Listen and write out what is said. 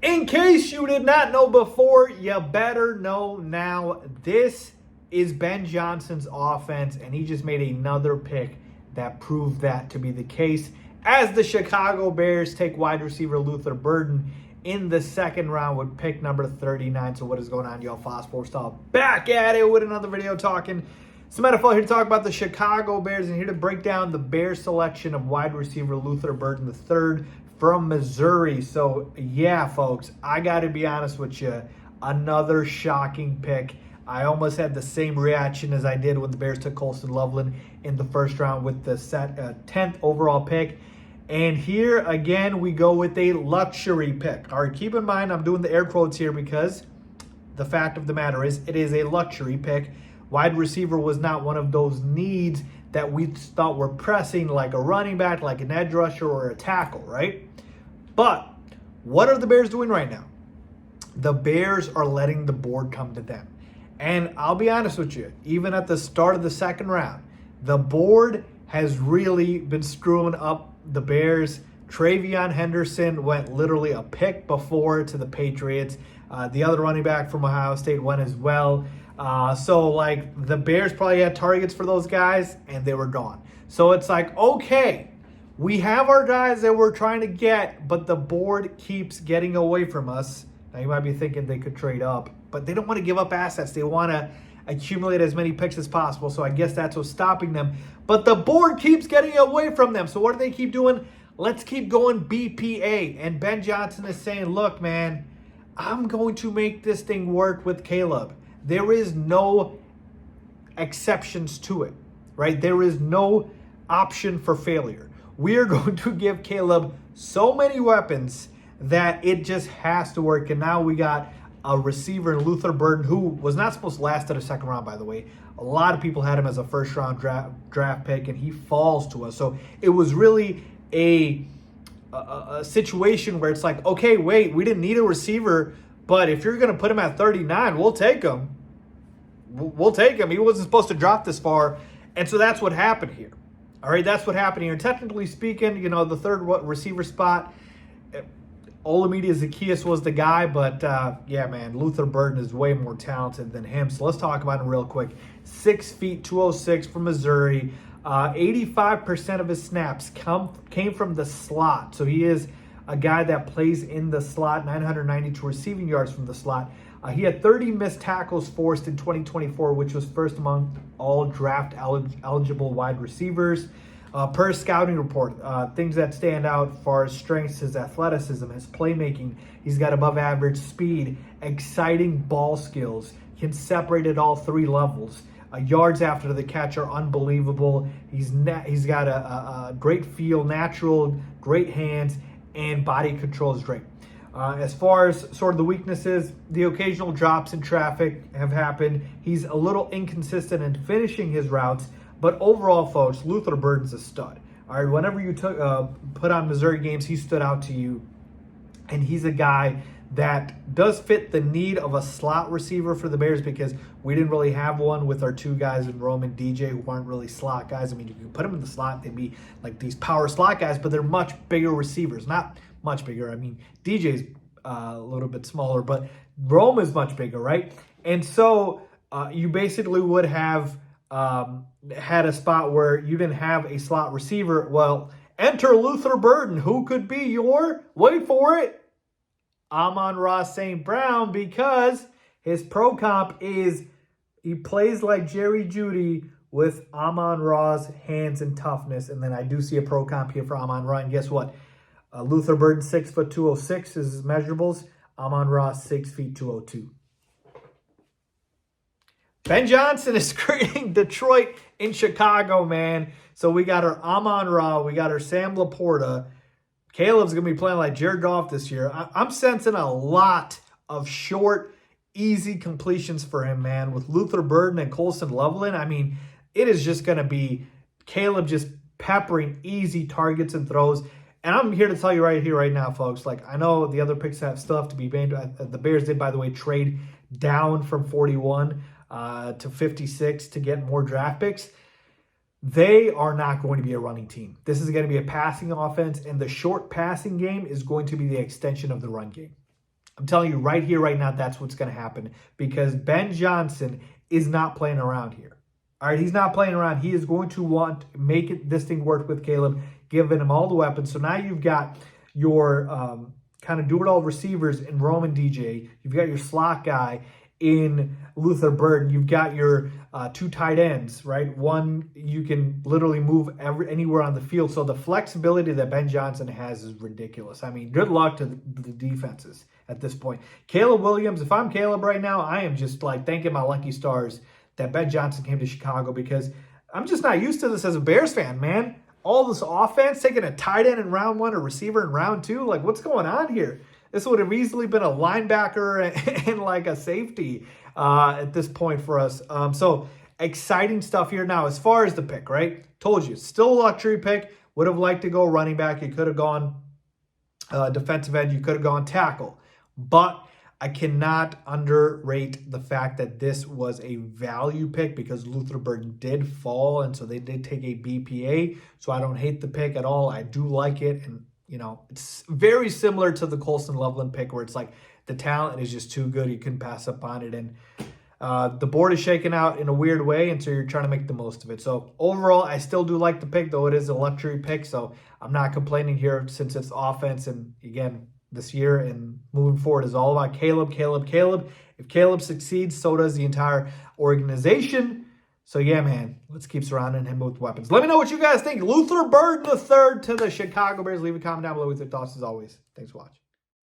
In case you did not know before, you better know now. This is Ben Johnson's offense, and he just made another pick that proved that to be the case. As the Chicago Bears take wide receiver Luther Burton in the second round with pick number 39. So what is going on, y'all? Faiz Sports Talk back at it with another video talking some NFL, here to talk about the Chicago Bears and here to break down the Bears selection of wide receiver Luther Burton III from Missouri. So yeah, folks, I got to be honest with you, another shocking pick. I almost had the same reaction as I did when the Bears took Colston Loveland in the first round with the 10th overall pick. And here again, we go with a luxury pick. All right, keep in mind, I'm doing the air quotes here because the fact of the matter is it is a luxury pick. Wide receiver was not one of those needs that we thought were pressing, like a running back, like an edge rusher, or a tackle, right? But what are the Bears doing right now? The Bears are letting the board come to them. And I'll be honest with you, even at the start of the second round, the board has really been screwing up the Bears. Travion Henderson went literally a pick before to the Patriots. The other running back from Ohio State went as well. So like the Bears probably had targets for those guys and they were gone. So it's like, okay, we have our guys that we're trying to get, but the board keeps getting away from us. Now you might be thinking they could trade up, but they don't want to give up assets. They want to accumulate as many picks as possible. So I guess that's what's stopping them. But the board keeps getting away from them. So what do they keep doing? Let's keep going BPA. And Ben Johnson is saying, look, man, I'm going to make this thing work with Caleb. There is no exceptions to it, right? There is no option for failure. We are going to give Caleb so many weapons that it just has to work. And now we got a receiver in Luther Burton, who was not supposed to last at a second round, by the way. A lot of people had him as a first-round draft pick, and he falls to us. So it was really a situation where it's like, okay, wait, we didn't need a receiver, but if you're going to put him at 39, we'll take him. We'll take him. He wasn't supposed to drop this far. And so that's what happened here. All right, that's what happened here. Technically speaking, you know, the third receiver spot, Olamide Zaccheaus was the guy, but yeah, man, Luther Burton is way more talented than him. So let's talk about him real quick. 6 feet, 206 from Missouri. 85% of his snaps came from the slot. So he is a guy that plays in the slot, 992 receiving yards from the slot. He had 30 missed tackles forced in 2024, which was first among all draft eligible wide receivers. Per scouting report, things that stand out as far as strengths, his athleticism, his playmaking. He's got above average speed, exciting ball skills, can separate at all three levels. Yards after the catch are unbelievable. He's got a great feel, natural, great hands, and body control is great. As far as sort of the weaknesses, the occasional drops in traffic have happened. He's a little inconsistent in finishing his routes, but overall, folks, Luther Burton's a stud. All right, whenever you put on Missouri games, he stood out to you, and he's a guy that does fit the need of a slot receiver for the Bears because we didn't really have one with our two guys in Rome and DJ who aren't really slot guys. I mean, you can put them in the slot, they'd be like these power slot guys, but they're much bigger receivers. Not much bigger. I mean, DJ's a little bit smaller, but Rome is much bigger, right? And so you basically would have had a spot where you didn't have a slot receiver. Well, enter Luther Burton, who could be your, wait for it, Amon-Ra St. Brown, because his pro comp is he plays like Jerry Jeudy with Amon-Ra's hands and toughness. And then I do see a pro comp here for Amon-Ra. And guess what? Luther Burton, 6 foot 206 is his measurables. Amon-Ra, 6 feet 202. Ben Johnson is creating Detroit in Chicago, man. So we got our Amon-Ra, we got our Sam Laporta. Caleb's going to be playing like Jared Goff this year. I'm sensing a lot of short, easy completions for him, man. With Luther Burton and Colston Loveland, I mean, it is just going to be Caleb just peppering easy targets and throws. And I'm here to tell you right here, right now, folks, like I know the other picks still have to be made. The Bears did, by the way, trade down from 41 to 56 to get more draft picks. They are not going to be a running team. This is going to be a passing offense, and the short passing game is going to be the extension of the run game. I'm telling you right here, right now, that's what's going to happen because Ben Johnson is not playing around here. All right, he's not playing around. He is going to want to make this thing work with Caleb, giving him all the weapons. So now you've got your kind of do-it-all receivers in Roman DJ. You've got your slot guy in Luther Burton. You've got your 2 tight ends, right? One you can literally move anywhere on the field. So the flexibility that Ben Johnson has is ridiculous. I mean, good luck to the defenses at this point. Caleb Williams, if I'm Caleb right now, I am just like thanking my lucky stars that Ben Johnson came to Chicago because I'm just not used to this as a Bears fan, man. All this offense, taking a tight end in round 1, a receiver in round 2. Like, what's going on here? This would have easily been a linebacker and like a safety at this point for us. So exciting stuff here. Now, as far as the pick, right? Told you, still a luxury pick. Would have liked to go running back. You could have gone defensive end. You could have gone tackle. But I cannot underrate the fact that this was a value pick because Luther Burton did fall, and so they did take a BPA. So I don't hate the pick at all. I do like it, and you know, it's very similar to the Colston Loveland pick where it's like the talent is just too good. You couldn't pass up on it. And the board is shaken out in a weird way, and so you're trying to make the most of it. So overall, I still do like the pick, though it is a luxury pick. So I'm not complaining here since it's offense. And again, this year and moving forward is all about Caleb. If Caleb succeeds, so does the entire organization. So yeah, man, let's keep surrounding him with weapons. Let me know what you guys think. Luther Burton III to the Chicago Bears. Leave a comment down below with your thoughts as always. Thanks for watching.